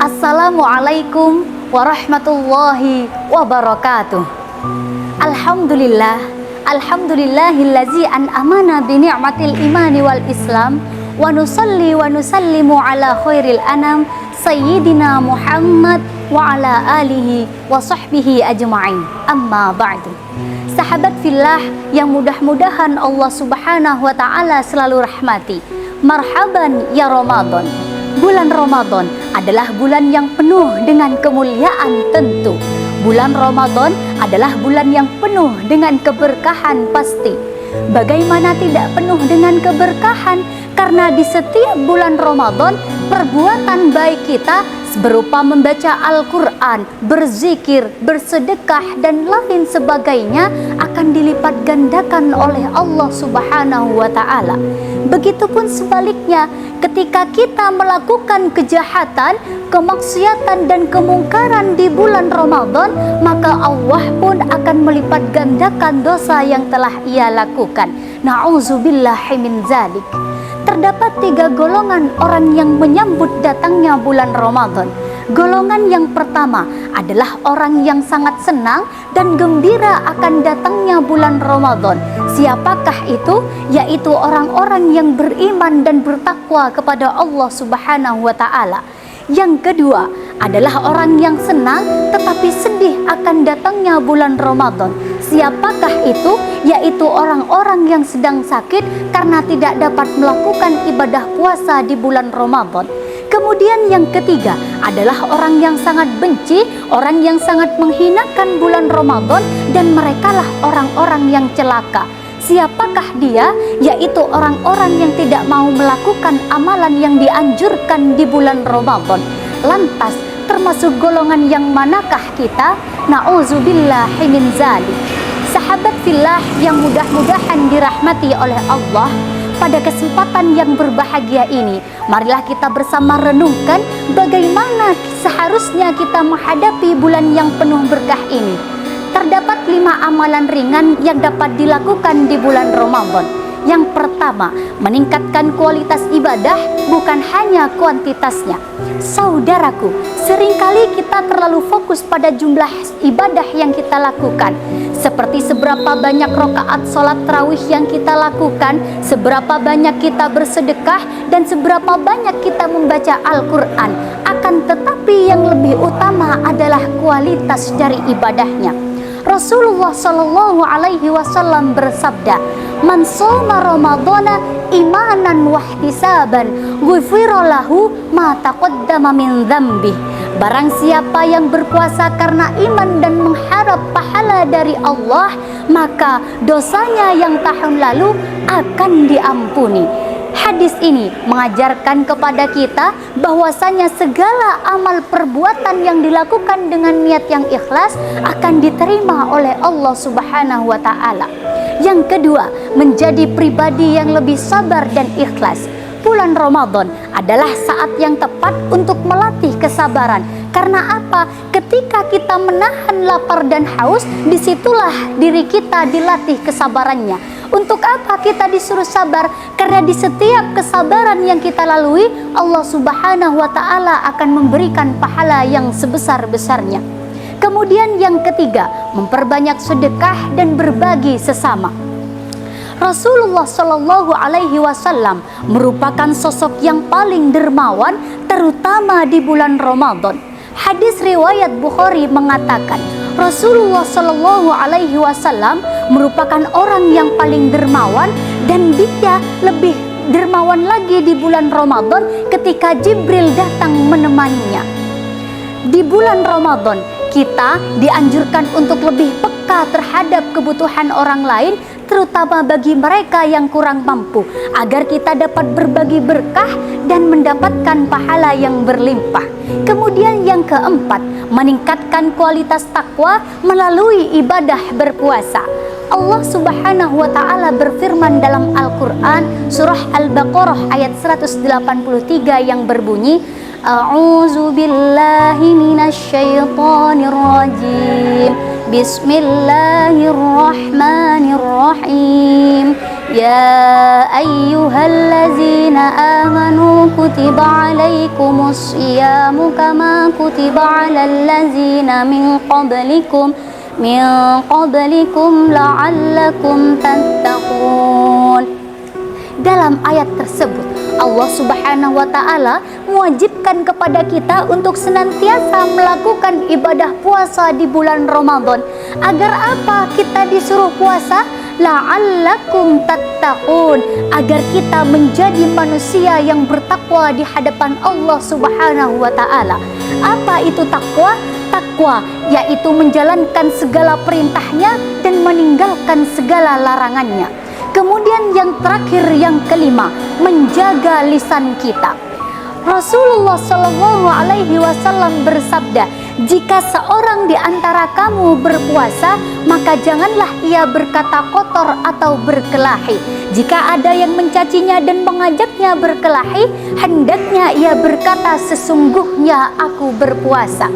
Assalamualaikum warahmatullahi wabarakatuh. Alhamdulillah, alhamdulillahillazi an'amana bi ni'matil imani wal islam, wa nusalli wa nusallimu ala khairil anam sayyidina Muhammad wa ala alihi wa sahbihi ajma'in. Amma ba'du. Sahabat fillah yang mudah-mudahan Allah Subhanahu wa taala selalu rahmati. Marhaban ya Ramadan. Bulan Ramadan adalah bulan yang penuh dengan kemuliaan tentu. Bulan Ramadan adalah bulan yang penuh dengan keberkahan pasti. Bagaimana tidak penuh dengan keberkahan? Karena di setiap bulan Ramadan perbuatan baik kita berupa membaca Al-Quran, berzikir, bersedekah dan lain sebagainya akan dilipat gandakan oleh Allah Subhanahu wa ta'ala. Begitupun sebaliknya, ketika kita melakukan kejahatan, kemaksiatan dan kemungkaran di bulan Ramadan, maka Allah pun akan melipat gandakan dosa yang telah ia lakukan. Na'udzubillahi min dzalik. Terdapat 3 golongan orang yang menyambut datangnya bulan Ramadan. Golongan yang pertama adalah orang yang sangat senang dan gembira akan datangnya bulan Ramadan. Siapakah itu? Yaitu orang-orang yang beriman dan bertakwa kepada Allah Subhanahu wa ta'ala. Yang kedua adalah orang yang senang tetapi sedih akan datangnya bulan Ramadan. Siapakah itu? Yaitu orang-orang yang sedang sakit karena tidak dapat melakukan ibadah puasa di bulan Ramadan. Kemudian yang ketiga adalah orang yang sangat benci, orang yang sangat menghinakan bulan Ramadan, dan merekalah orang-orang yang celaka. Siapakah dia? Yaitu orang-orang yang tidak mau melakukan amalan yang dianjurkan di bulan Ramadan. Lantas, termasuk golongan yang manakah kita? Na'udzubillahi min dzalik. Sahabat fillah yang mudah-mudahan dirahmati oleh Allah, pada kesempatan yang berbahagia ini, marilah kita bersama renungkan bagaimana seharusnya kita menghadapi bulan yang penuh berkah ini. Terdapat 5 amalan ringan yang dapat dilakukan di bulan Ramadan. Yang pertama, meningkatkan kualitas ibadah, bukan hanya kuantitasnya. Saudaraku, seringkali kita terlalu fokus pada jumlah ibadah yang kita lakukan, seperti seberapa banyak rakaat sholat tarawih yang kita lakukan, seberapa banyak kita bersedekah, dan seberapa banyak kita membaca Al-Quran. Akan tetapi yang lebih utama adalah kualitas dari ibadahnya. Rasulullah Shallallahu Alaihi Wasallam bersabda, "Man shoma Ramadana imanan wahtisaban, ghufira lahu ma taqaddama min dzambi." Barang siapa yang berpuasa karena iman dan mengharap pahala dari Allah, maka dosanya yang tahun lalu akan diampuni. Hadis ini mengajarkan kepada kita bahwasanya segala amal perbuatan yang dilakukan dengan niat yang ikhlas akan diterima oleh Allah Subhanahu wa ta'ala. Yang kedua, menjadi pribadi yang lebih sabar dan ikhlas. Bulan Ramadan adalah saat yang tepat untuk melatih kesabaran. Karena apa? Ketika kita menahan lapar dan haus, disitulah diri kita dilatih kesabarannya. Untuk apa kita disuruh sabar? Karena di setiap kesabaran yang kita lalui, Allah Subhanahu wa ta'ala akan memberikan pahala yang sebesar-besarnya. Kemudian yang ketiga, memperbanyak sedekah dan berbagi sesama. Rasulullah Shallallahu Alaihi Wasallam merupakan sosok yang paling dermawan, terutama di bulan Ramadan. Hadis riwayat Bukhari mengatakan, Rasulullah Shallallahu Alaihi Wasallam merupakan orang yang paling dermawan, dan dia lebih dermawan lagi di bulan Ramadan ketika Jibril datang menemaninya. Di bulan Ramadan kita dianjurkan untuk lebih peka terhadap kebutuhan orang lain, terutama bagi mereka yang kurang mampu, agar kita dapat berbagi berkah dan mendapatkan pahala yang berlimpah. Kemudian yang keempat, meningkatkan kualitas takwa melalui ibadah berpuasa. Allah Subhanahu wa Ta'ala berfirman dalam Al-Quran, surah Al-Baqarah ayat 183 yang berbunyi, A'udzu billahi minasyaitonir rajim. Bismillahirrahmanirrahim. Ya ayyuhallazina amanu kutiba alaikumus shiyamu kama kutiba alal ladzina min qablikum la'allakum tattaqun. Dalam ayat tersebut Allah Subhanahu wa Ta'ala mewajibkan kepada kita untuk senantiasa melakukan ibadah puasa di bulan Ramadan. Agar apa kita disuruh puasa? La'allakum tattaqun, agar kita menjadi manusia yang bertakwa di hadapan Allah Subhanahu wa Ta'ala. Apa itu takwa? Takwa yaitu menjalankan segala perintahnya dan meninggalkan segala larangannya. Kemudian yang terakhir, yang kelima, menjaga lisan kita. Rasulullah Shallallahu Alaihi Wasallam bersabda, jika seorang di antara kamu berpuasa, maka janganlah ia berkata kotor atau berkelahi. Jika ada yang mencacinya dan mengajaknya berkelahi, hendaknya ia berkata, sesungguhnya aku berpuasa.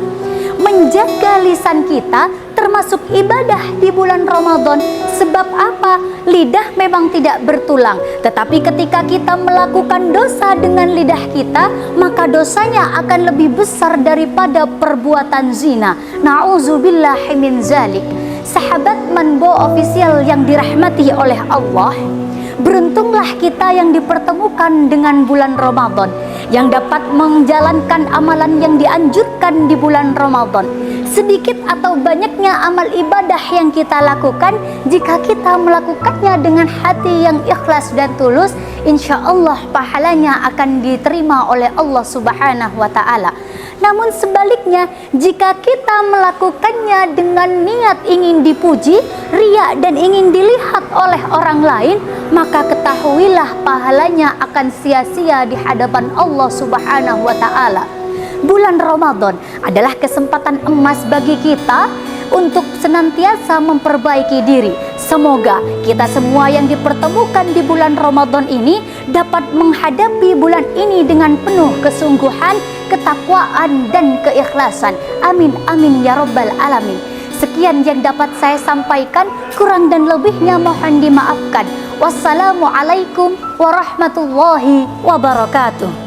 Menjaga lisan kita termasuk ibadah di bulan Ramadan. Sebab apa? Lidah memang tidak bertulang, tetapi ketika kita melakukan dosa dengan lidah kita, maka dosanya akan lebih besar daripada perbuatan zina. Na'udzubillahi min zalik. Sahabat Manbo Official yang dirahmati oleh Allah, beruntunglah kita yang dipertemukan dengan bulan Ramadan, yang dapat menjalankan amalan yang dianjurkan di bulan Ramadan. Sedikit atau banyaknya amal ibadah yang kita lakukan, jika kita melakukannya dengan hati yang ikhlas dan tulus, insya Allah pahalanya akan diterima oleh Allah Subhanahu wa Ta'ala. Namun sebaliknya, jika kita melakukannya dengan niat ingin dipuji, riya, dan ingin dilihat oleh orang lain, maka ketahuilah pahalanya akan sia-sia di hadapan Allah Subhanahu wa Ta'ala. Bulan Ramadan adalah kesempatan emas bagi kita untuk senantiasa memperbaiki diri. Semoga kita semua yang dipertemukan di bulan Ramadan ini dapat menghadapi bulan ini dengan penuh kesungguhan, ketakwaan, dan keikhlasan. Amin, amin, ya Rabbal Alamin. Sekian yang dapat saya sampaikan, kurang dan lebihnya mohon dimaafkan. Wassalamualaikum warahmatullahi wabarakatuh.